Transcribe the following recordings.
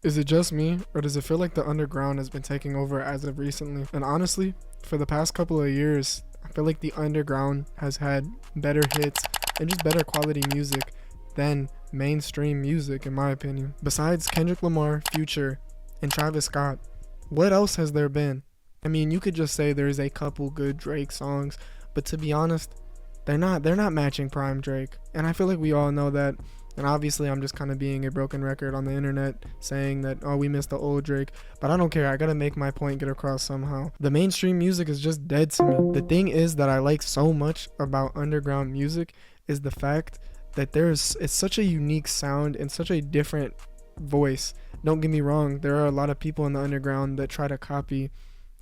Is it just me, or does it feel like the underground has been taking over as of recently? And honestly, for the past couple of years, I feel like the underground has had better hits and just better quality music than mainstream music, in my opinion. Besides Kendrick Lamar, Future, and Travis Scott, what else has there been? I mean, you could just say there's a couple good Drake songs, but to be honest, they're not matching prime Drake. And I feel like we all know that. And obviously I'm just kind of being a broken record on the internet saying that, oh, we missed the old Drake, but I don't care. I gotta make my point get across somehow. The mainstream music is just dead to me. The thing is that I like so much about underground music is the fact that it's such a unique sound and such a different voice. Don't get me wrong, there are a lot of people in the underground that try to copy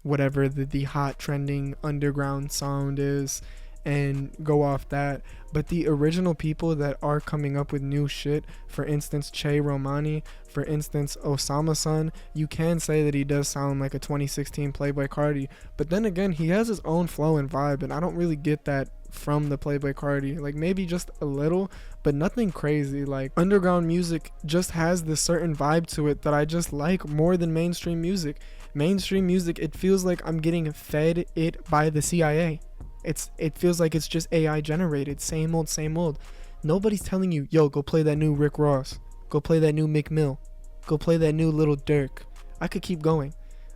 whatever the hot trending underground sound is and go off that, but the original people that are coming up with new shit, for instance Che Romani, for instance Osama Sun, you can say that he does sound like a 2016 Playboi Carti, but then again he has his own flow and vibe, and I don't really get that from the Playboi Carti. Like maybe just a little, but nothing crazy. Like underground music just has this certain vibe to it that I just like more than mainstream music. Mainstream music, it feels like I'm getting fed it by the CIA. It feels like it's just AI generated, same old. Nobody's telling you, yo, go play that new Rick Ross, go play that new Meek Mill, go play that new Little Durk. I could keep going.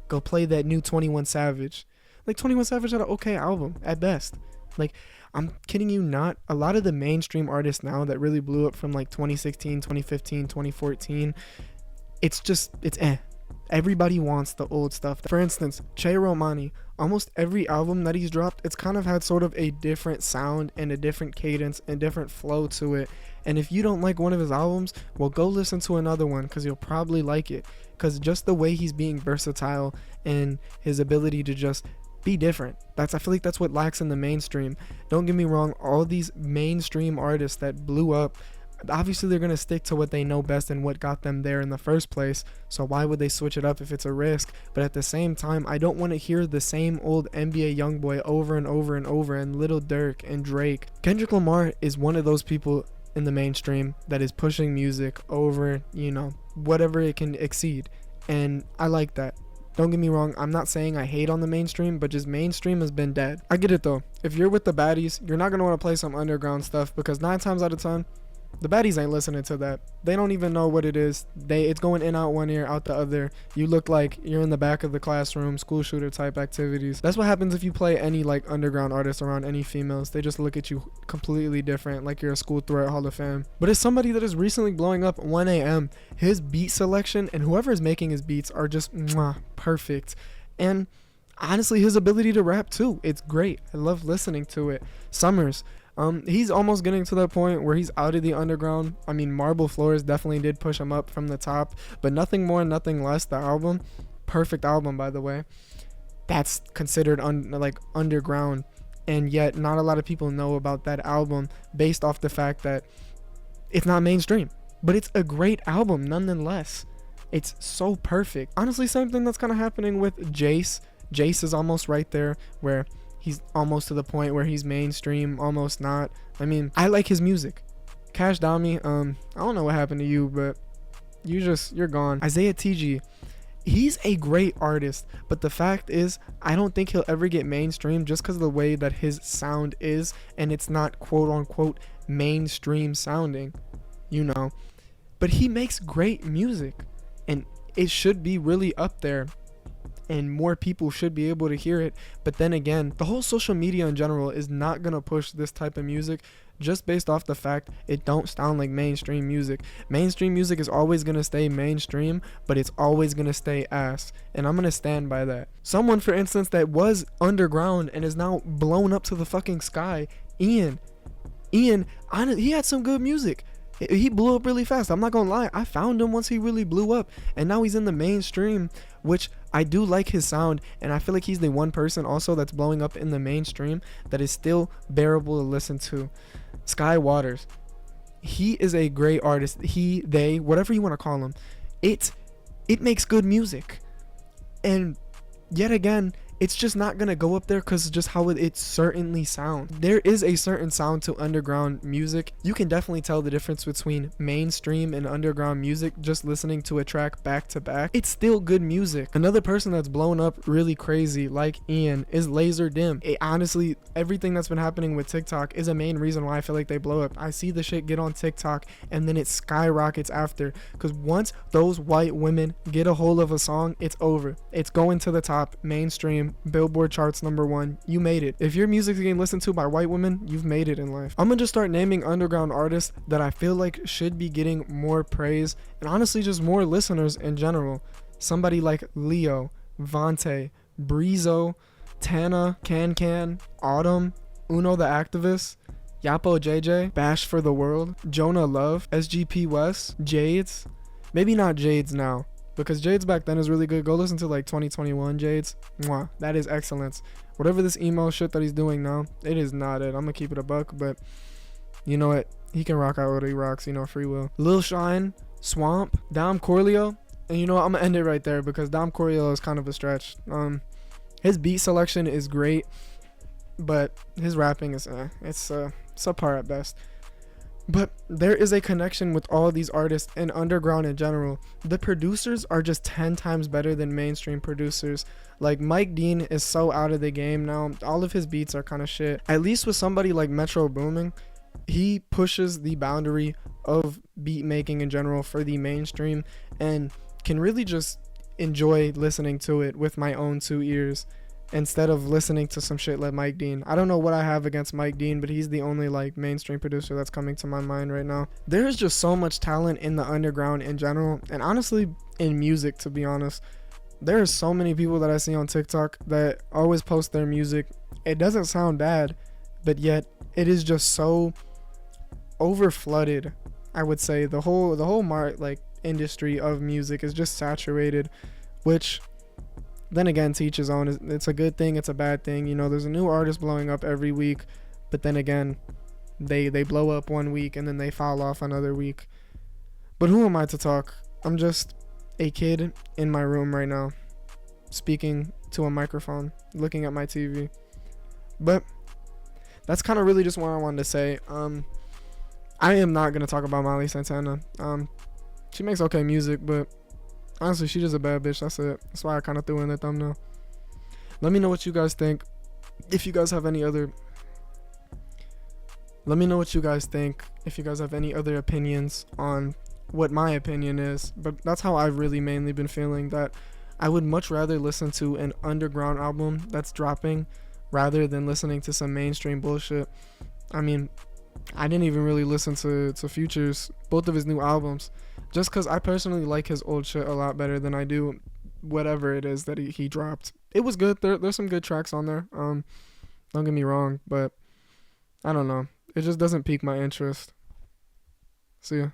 Go play that new 21 Savage. Like 21 Savage had an okay album at best. Like, I'm kidding you not, a lot of the mainstream artists now that really blew up from like 2016, 2015, 2014, it's eh. Everybody wants the old stuff. For instance, Che Romani, almost every album that he's dropped, it's kind of had sort of a different sound and a different cadence and different flow to it. And if you don't like one of his albums, well, go listen to another one because you'll probably like it. Because just the way he's being versatile and his ability to just be different, I feel like that's what lacks in the mainstream. Don't get me wrong, all these mainstream artists that blew up, obviously they're going to stick to what they know best and what got them there in the first place, so why would they switch it up if it's a risk? But at the same time, I don't want to hear the same old NBA Youngboy over and over and over, and Little Durk and Drake. Kendrick Lamar is one of those people in the mainstream that is pushing music over, whatever it can exceed, and I like that. Don't get me wrong, I'm not saying I hate on the mainstream, but just mainstream has been dead. I get it though. If you're with the baddies, you're not going to want to play some underground stuff, because 9 times out of 10, the baddies ain't listening to that. They don't even know what it is. It's going in out one ear, out the other. You look like you're in the back of the classroom, school shooter type activities. That's what happens if you play any like underground artists around any females. They just look at you completely different, like you're a school threat Hall of Fame. But as somebody that is recently blowing up 1AM, his beat selection and whoever is making his beats are just perfect. And honestly, his ability to rap too, it's great. I love listening to it. Summers, he's almost getting to that point where he's out of the underground. I mean, Marble Floors definitely did push him up from the top, but Nothing More, Nothing Less, the album, perfect album, by the way. That's considered underground, and yet not a lot of people know about that album based off the fact that it's not mainstream, but it's a great album nonetheless. It's so perfect. Honestly, same thing that's kind of happening with Jace. Jace is almost right there where he's almost to the point where he's mainstream, almost not. I mean, I like his music. Cash Dami, I don't know what happened to you, but you're gone. Isaiah TG, he's a great artist, but the fact is, I don't think he'll ever get mainstream just because of the way that his sound is, and it's not quote unquote mainstream sounding, But he makes great music, and it should be really up there, and more people should be able to hear it. But then again, the whole social media in general is not gonna push this type of music just based off the fact it don't sound like mainstream music. Mainstream music is always gonna stay mainstream, but it's always gonna stay ass, and I'm gonna stand by that. Someone, for instance, that was underground and is now blown up to the fucking sky, Ian, he had some good music. He blew up really fast. I'm not gonna lie, I found him once he really blew up, and now he's in the mainstream, which I do like his sound, and I feel like he's the one person also that's blowing up in the mainstream that is still bearable to listen to. Sky Waters, he is a great artist. They, whatever you want to call him, it makes good music, and yet again, it's just not gonna go up there because just how it certainly sounds. There is a certain sound to underground music. You can definitely tell the difference between mainstream and underground music just listening to a track back to back. It's still good music. Another person that's blown up really crazy like Ian is Laser Dim. Honestly, everything that's been happening with TikTok is a main reason why I feel like they blow up. I see the shit get on TikTok and then it skyrockets after, because once those white women get a hold of a song, it's over. It's going to the top, mainstream, Billboard charts #1. You made it. If your music's getting listened to by white women, you've made it in life. I'm gonna just start naming underground artists that I feel like should be getting more praise and honestly just more listeners in general. Somebody like Leo, Vontae, Breezo, Tana, Can, Autumn, Uno the Activist, Yapo JJ, Bash for the World, Jonah Love, SGP West, Jades. Maybe not Jades now, because Jades back then is really good. Go listen to like 2021 Jades. Mwah, that is excellence. Whatever this emo shit that he's doing now, it is not it. I'm gonna keep it a buck, but you know what? He can rock out what he rocks, free will. Lil Shine, Swamp, Dom Corleo, and you know what? I'm gonna end it right there because Dom Corleo is kind of a stretch. His beat selection is great, but his rapping is it's subpar at best. But there is a connection with all these artists and underground in general. The producers are just 10 times better than mainstream producers. Like Mike Dean is so out of the game now. All of his beats are kind of shit. At least with somebody like Metro Boomin, he pushes the boundary of beat making in general for the mainstream and can really just enjoy listening to it with my own 2 ears instead of listening to some shit like Mike Dean. I don't know what I have against Mike Dean, but he's the only like mainstream producer that's coming to my mind right now. There's just so much talent in the underground in general, and honestly in music, to be honest. There are so many people that I see on TikTok that always post their music. It doesn't sound bad, but yet it is just so over flooded. I would say the whole industry of music is just saturated, which then again, to each his own. It's a good thing, it's a bad thing. There's a new artist blowing up every week, but then again, they blow up one week and then they fall off another week. But who am I to talk? I'm just a kid in my room right now, speaking to a microphone, looking at my TV. But that's kind of really just what I wanted to say. I am not gonna talk about Miley Santana. She makes okay music, but honestly, she's just a bad bitch. That's it. That's why I kind of threw in the thumbnail. Let me know what you guys think. If you guys have any other... Let me know what you guys think. If you guys have any other opinions on what my opinion is. But that's how I've really mainly been feeling, that I would much rather listen to an underground album that's dropping rather than listening to some mainstream bullshit. I mean, I didn't even really listen to Future's, both of his new albums, just because I personally like his old shit a lot better than I do whatever it is that he dropped. It was good. There's some good tracks on there. Don't get me wrong, but I don't know. It just doesn't pique my interest. See ya.